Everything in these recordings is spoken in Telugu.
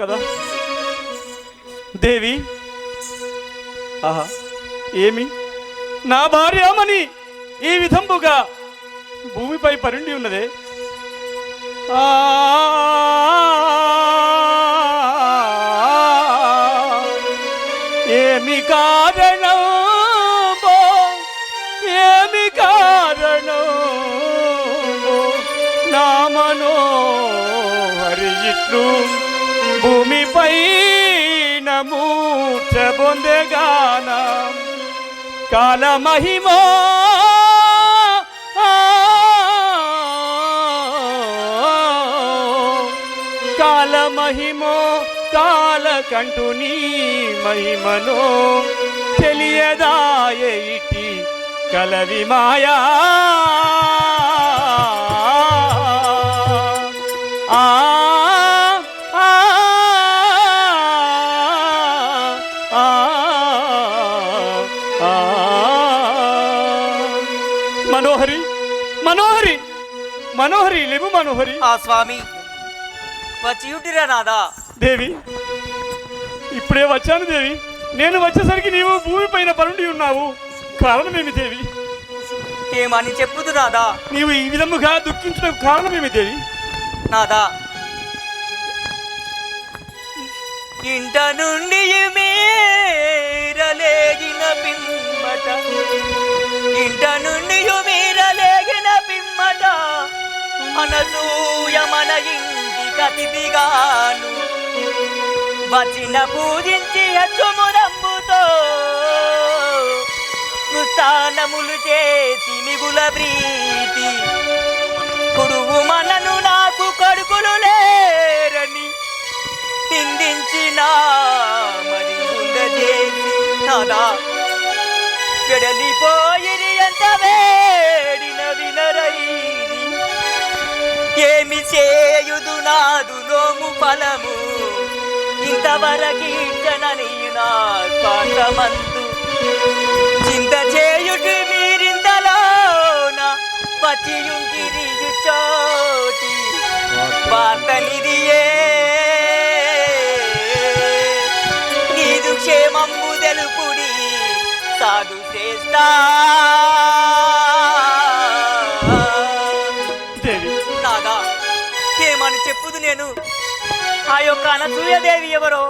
కదా దేవి. ఆహా, ఏమి నా భార్యామణి ఈ విధంబుగా భూమిపై పరుండి ఉన్నదే. ఏమి కారణం, ఏమి కారణం నా మనోహరి ఇట్లు భూమిపై మూర్ఛ బొందెగాన కాలమహిమో కాలమహిమో కాలకంటు నీ మహిమనో తెలియదాయే ఇటి కలవి మాయా. మనోహరి మనోహరి మనోహరి లేవు మనోహరి. ఆ స్వామి వచ్చియుటిరా నాదా. దేవి ఇప్పుడే వచ్చాను దేవి. నేను వచ్చేసరికి నీవు భూమి పైన పరుండి ఉన్నావు. కారణమేమి దేవి? ఏమని చెప్పుదు నాదా. నీవు ఈ విధముగా దుఃఖించడం కారణమేమి దేవి? నాదా, ఇంట నుండి మీరలేగిన పిమ్మట, ఇంట నుండి మీరలేగిన పిమ్మట అనసూయ మన ఇంటి కతిథిగాను వచ్చిన పూజించి అచ్చుమురంబుతో కృష్ణానములు చేసి మిగుల ప్రీతి కుడువు మనను నాకు కొడుకులు లేరని నిందించిన మరి చేసి నాదా వెడలిపోయిరి ఎంత వేడిన వినరైరి. ఏమి చేయుదు నాదు నోము ఫలము ఇంతవరకి జననీ నా స్వార్థమందు చింత చేయుటి మీరింతలోన పచ్చియుంటిరి చోటి వార్తనిదియే. నీదు క్షేమంబు తెలుపుడి సాధు చేస్తా. నాదా ఏమని చెప్పుదు నేను. ఆ యొక్క అనసూయదేవి ఎవరో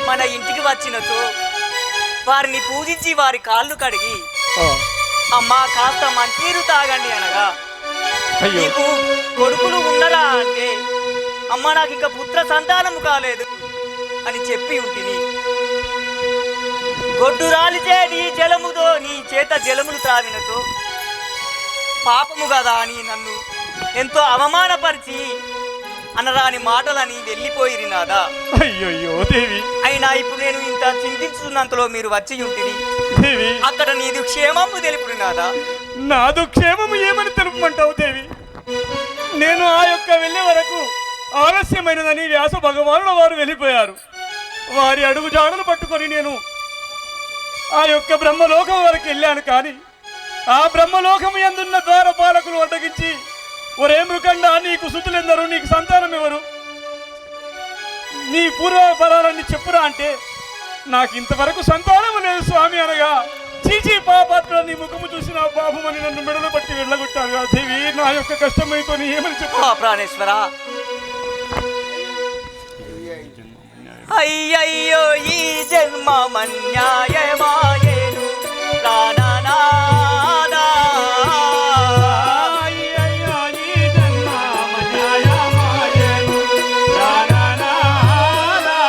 మన ఇంటికి వచ్చినచో వారిని పూజించి వారి కాళ్ళు కడిగి అమ్మా కాస్త మంచినీరు తాగండి అనగా నీకు కొడుకులు ఉన్నరా అంటే అమ్మ నాకు ఇక పుత్ర సంతానము కాలేదు అని చెప్పి ఉంటిని. గొడ్డు రాలిచే నీ జలముతో నీ చేత జలములు త్రావినచో పాపము కదా అని నన్ను ఎంతో అవమానపరిచి అనరాని మాటలని వెళ్ళిపోయిరి నాదా. అయ్యో దేవి, అయినా ఇప్పుడు నేను ఇంత చింతించున్నంతలో మీరు వచ్చి ఉంటిరి. అక్కడ నీదు క్షేమము తెలుపుడు నాదా. నాదు క్షేమము ఏమని తెలుపమంటావు దేవి? నేను ఆ యొక్క వెళ్ళే వరకు ఆలస్యమైనదని వ్యాస భగవానుల వారు వెళ్ళిపోయారు. వారి అడుగు జాడలు పట్టుకొని నేను ఆ యొక్క బ్రహ్మలోకం వరకు వెళ్ళాను. కానీ ఆ బ్రహ్మలోకము యందున్న ద్వారపాలకులు అడ్డగించి, ఒరే మృకండ, నీకు సుతులెందరు, నీకు సంతానం ఎవరు, నీ పూర్వపరాలన్నీ చెప్పురా అంటే నాకు ఇంతవరకు సంతానము లేదు స్వామి అనగా, చీచీ పాపాత్ర నీ ముఖము చూసిన పాపమని నన్ను మెడలు పట్టి వెళ్ళగొట్టారు. దేవి నా యొక్క కష్టమైతో ఏమని చెప్పు. ప్రాణేశ్వర, అయ్యయ్యో ఈ జన్మమన్యాయమాయేను ప్రాణనాదా. అయ్యయ్యో ఈ జన్మమన్యాయమాయేను ప్రాణనాదా.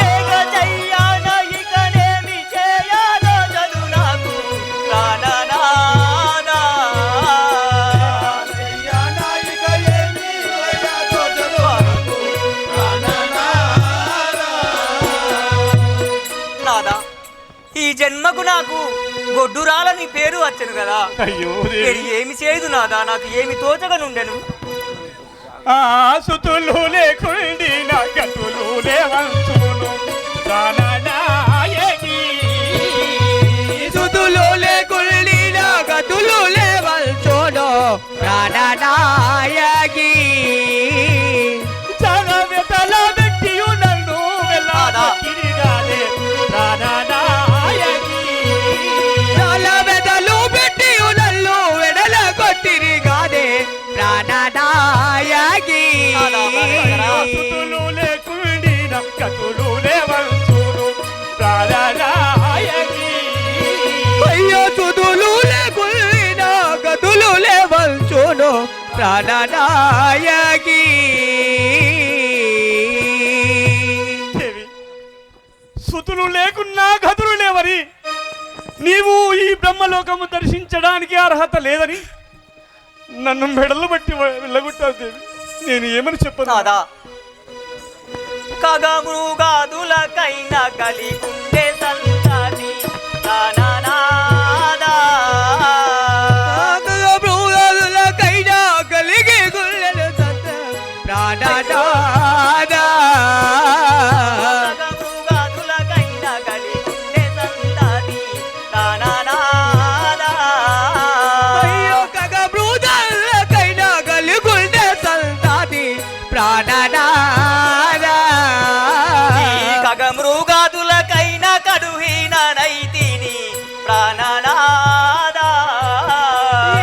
ఏక చెయ్యాన ఇకనేమి చేయాలో చదు నాకు ప్రాణనాదా. నాదా, ఈ జన్మకు నాకు గొడ్డురాలని పేరు వచ్చను కదా. అయ్యో ఏమి చేయదు నాదా, నాకు ఏమి తోచగా నుండెను. సుతులు లేకుండి నా గతులు లేవంచును ప్రాణనాయకి. సుతులు లేకుండి నా గతులు లేవంచును ప్రాణనాయకి. జగమెతల పెట్టి ప్రాణనాయకి దేవి, సుతులు లేకున్నా గతులు లేవని, నీవు ఈ బ్రహ్మలోకము దర్శించడానికి అర్హత లేదని నన్ను మెడలు బట్టి వెళ్ళగొట్టావు దేవి. నేను ఏమని చెప్పను? నాదా కగమృగాదులకైనా కలిగుండే సంతతి ప్రాణనాదా మృగాదులకైనా కలిగి గుళ్ళను సంత ప్రాణనాదా కగమృగాదులకైనా కలిగుండే సంతతి ప్రాణనాదా అయ్యో కగమృగాదులకైనా కలిగుండే సంతతి ప్రాణనాదా ఈ కగమృగాదులకైనా కడుహీన నైతిని ప్రాణనాదా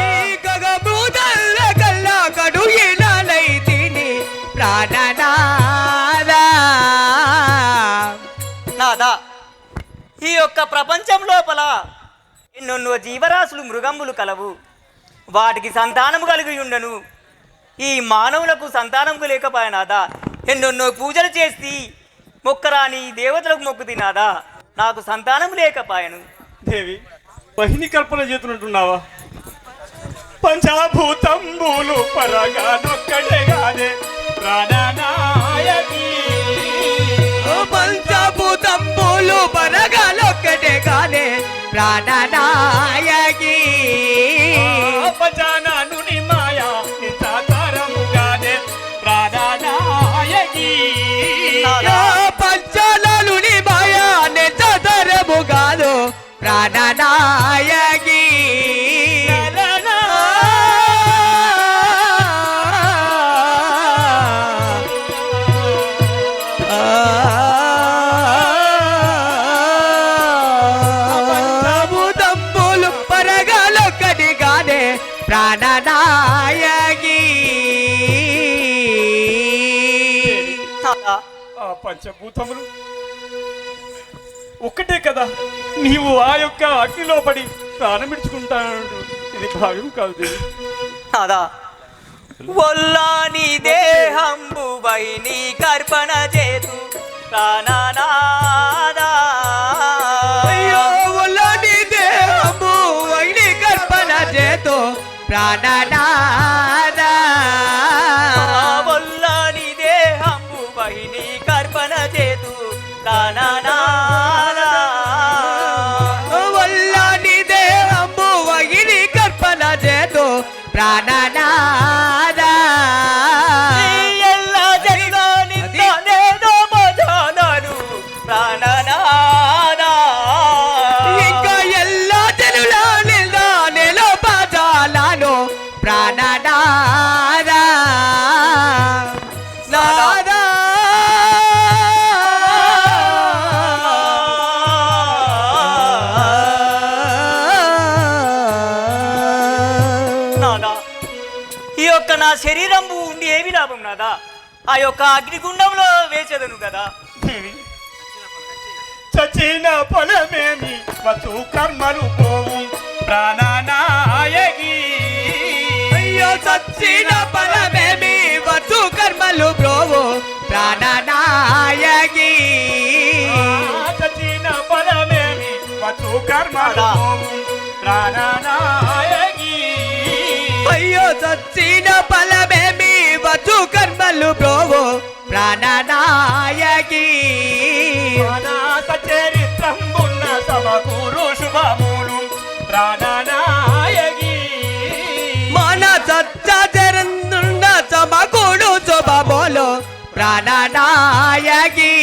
ఈ కగమృగాదులకల్లా కడుగినలైతిని ప్రాణనాదా నాదా ఈ యొక్క ప్రపంచం లోపల ఎన్నెన్నో జీవరాశులు మృగంబులు కలవు, వాటికి సంతానము కలిగి ఉండను. ఈ మానవులకు సంతానము లేకపోయినాదా ఎన్నెన్నో పూజలు చేసి మొక్కరాని దేవతలకు మొక్కుతి నాదా, నాకు సంతానం లేకపోయాను. దేవి, వహిని కల్పన చేతున్నట్టున్నావా? పంచభూతంబులు పరగా నొక్కడే గానే ప్రాణనాయకి. పంచభూతంబులు పరగాలొక్కటే కానే ప్రాణనాయకి పంచానానుని మాయా నితాకారముగానే ప్రాణనాయకి. పంచాలుని మాయా నెచ్చదరము కాదు ప్రాణనాయకి పంచభూతంబులు పరగాలొక్కటి కానే ప్రాణనాయకి నాదా ఆ పంచభూతములు ఒక్కటే కదా, నీవు ఆ యొక్క అగ్నిలో పడి ప్రాణమిడుచుకుంటాను. ఇది భావ్యం కాదు దేవి. నాదా ఒల్లాని దేహంబు వైని కర్పణ చేతు ప్రాణనాదా అయ్యో ఒల్లని దేహము వైని కర్పణ చేతో ప్రాణనాదా ఒల్లాని దేహంబు వైని కర్పణ చేతు ప్రాణనాదా ఒల్లని దేహము వైని కర్పణ చేతో ప్రాణనాదా ఎల్ల జగదానితో మజానను ప్రాణనాదా ఇంకా ఎల్లా జనుల నిల్దానెలో పాదాలను ప్రాణనాదా నాదా నాదా ఈ యొక్క నా శరీరంబు ఉండి ఏమి లాభం నాదా, ఆ యొక్క అగ్నిగుండంలో వేసేదను కదా. దేవి, చచ్చిన ఫలమేమి వచ్చు కర్మలు పోవు ప్రాణనాయకి. అయ్యో సచ్చిన ఫలమేమి వచ్చు కర్మలు బ్రోవు ప్రాణనాయకి చచ్చిన ఫలమేమి వచ్చు కర్మలు పోవు ప్రాణనాయకి. అయ్యో సచ్చిన ఫలమేమి వచ్చు కర్మలు బ్రోవు ప్రాణనాయకి అనాథ చరిత్రంబున్న సమకూరు శుభములు ప్రాణనాయకి. మన సచ్చరణున్న సమకూడు శుభములు ప్రాణనాయకి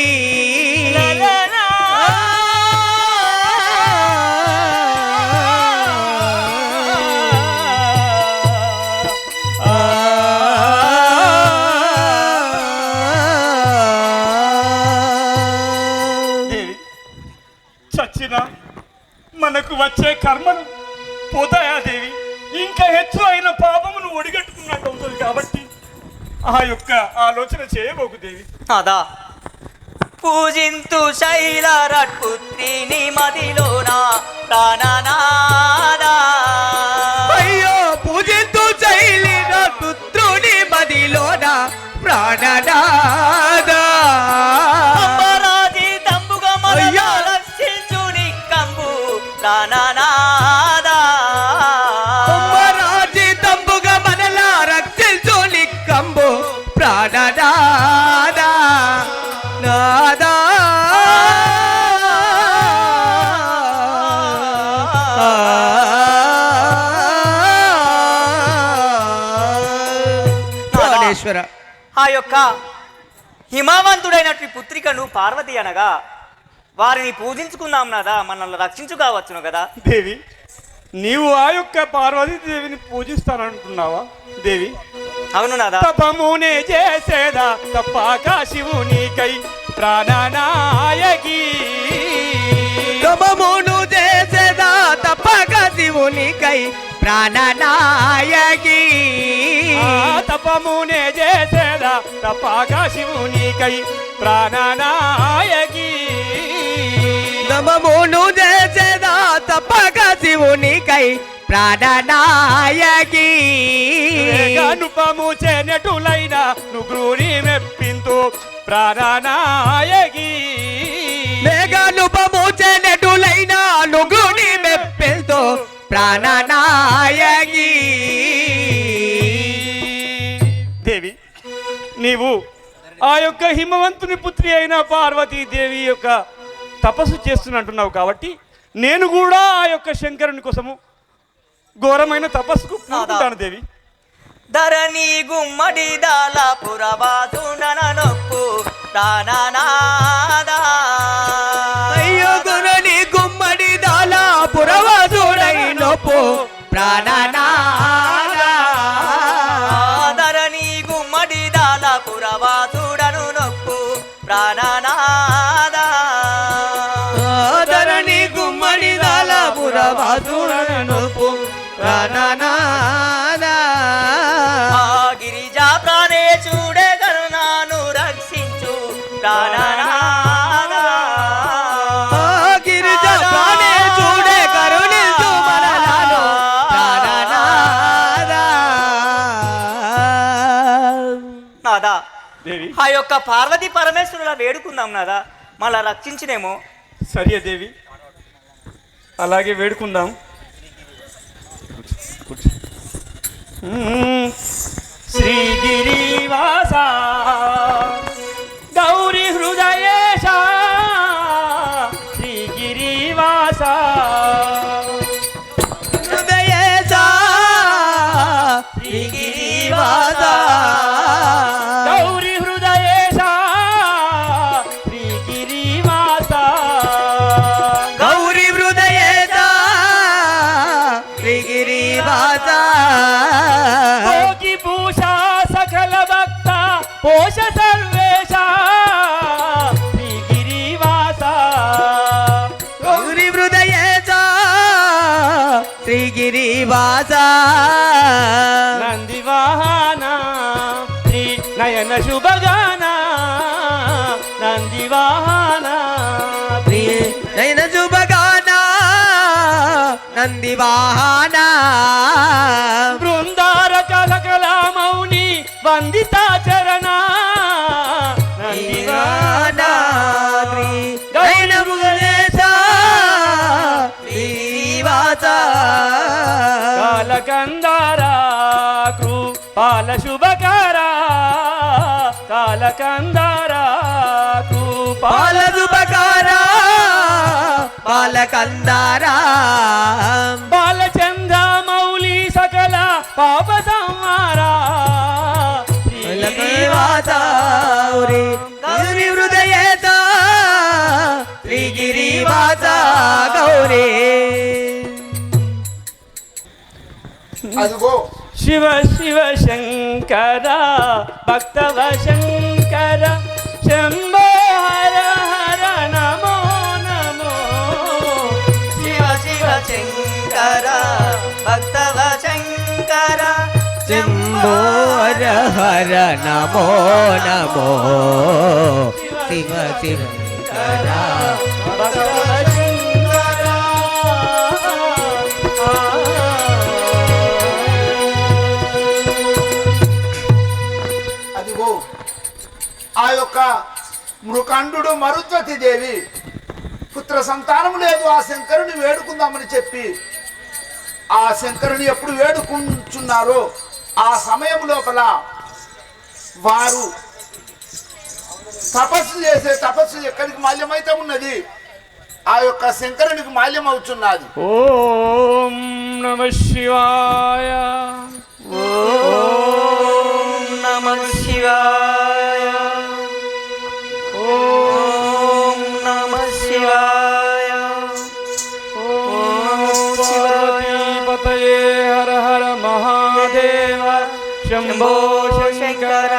దేవి, చచ్చిన మనకు వచ్చే కర్మలు పోతాయా దేవి? ఇంకా ಹೆಚ್ಚು అయిన పాపమును ఒడిగట్టుకున్నట్టు అవుతుంది కాబట్టి ఆ యొక్క ఆలోచన చేయబోకు దేవి. నాదా పూజింతు శైల రట్పుత్రిని మదిలోన ప్రాణనాదా అయ్యో పూజింతు శైలి పుత్ర యొక్క హిమవంతుడైనటువంటి పుత్రికను పార్వతి అనగా వారిని పూజించుకుందాం నాదా, మనల్ని రక్షించుకోవచ్చును కదా. దేవి, నీవు ఆ యొక్క పార్వతీదేవిని పూజిస్తానంటున్నావా దేవి? అవును నాదా. తపమునే చేసేదా తప్పాక శివునికై ప్రాణనాయకి. తపమును చేసేదా తప్పక శివునికై ప్రాణనాయకి. తపమునే చేసేదా తప్పాక శివునికై ప్రాణనాయకి. తపమును చేసేదా తప్పక శివునికై ప్రాణనాయకి. అనుపము చేనటులైన నుగ్రూరి మెప్పింతు ప్రాణనాయకి. మేఘానుపము చేనటులైన నుగ్రుని మెప్పిల్తో ప్రాణనాయకి. దేవి, నీవు ఆ యొక్క హిమవంతుని పుత్రి అయిన పార్వతీదేవి యొక్క తపస్సు చేస్తున్నట్టున్నావు కాబట్టి నేను కూడా ఆ యొక్క శంకరుని కోసము ఘోరమైన తపస్సుకు పూనుకుంటాను దేవి. ధరణి గుమ్మడి దాల పురవాసుండన నొప్పు ప్రాణనాదా. అయ్యో గురుని గుమ్మడి దాల పురవాసుడై నొప్పు ప్రాణనాదా. ధరణి గుమ్మడి దాల పురవాసుడను నొప్పు ప్రాణనాదా. ధరణి గుమ్మడి దాల పురవాసుడై నొప్పు ప్రాణనాదా. గిరిజా ప్రాణేశుడే కరుణాను రక్షించు ప్రాణనాదా. గిరిజ ప్రాణేశుడే కరుణించు మనలను ప్రాణనాదా. నాదా, దేవి, ఆ యొక్క పార్వతీ పరమేశ్వరుల వేడుకుందాం నాదా, మళ్ళా రక్షించినేమో. సరియే దేవి, అలాగే వేడుకుందాం. శ్రీగిరివాస గౌరీ హృదయేశ శ్రీగిరివాస. హృదయేశా శ్రీగిరివాస. గౌరీ హృదయేశ శ్రీగిరివాస. గౌరీ హృదయేశా శ్రీగిరివాస. భోగి భూష సకల భక్త పోష సర్వేశ శ్రీగిరివాస. గౌరీ హృదయేశా శ్రీగిరివాస. నందివాహన శ్రీ నయన శుభగాన నందివాహన శ్రీ నయన శుభగాన నందివాహన. బృందారక సకల మౌని వందితాచరణ నందివాహన నయన హృదయేశా శ్రీగిరివాస. కాలకందారా కృపాల శుభకారా కాలకందారా కృపాల పాలదుబకార పాలకందారా. బాలచంద్ర మౌలి సకల పాప సంహారా శ్రీగిరివాస. గౌరీ హృదయేశ శ్రీగిరివాస గౌరీ. అదిగో శివ శివ శంకర భక్తవ శంకర శంభో హర హర నమో నమో. శివ శివ శంకర భక్తవ శంకర శంభో హర హర నమో నమో. శివ శంకర భక్తవ శంకర. అదిగో ఆ యొక్క మృకండు మరుద్వతి దేవి పుత్ర సంతానం లేదు, ఆ శంకరుని వేడుకుందామని చెప్పి ఆ శంకరుని ఎప్పుడు వేడుకుంటున్నారో ఆ సమయం లోపల వారు తపస్సు చేసే తపస్సు ఎక్కడికి మాల్యమైతే ఉన్నది ఆ యొక్క శంకరునికి మాల్యం అవుతున్నది. ఓం నమ శివాయ. ఓం నమః శివాయ. పతయే హర హర మహాదేవ శంభో శంకర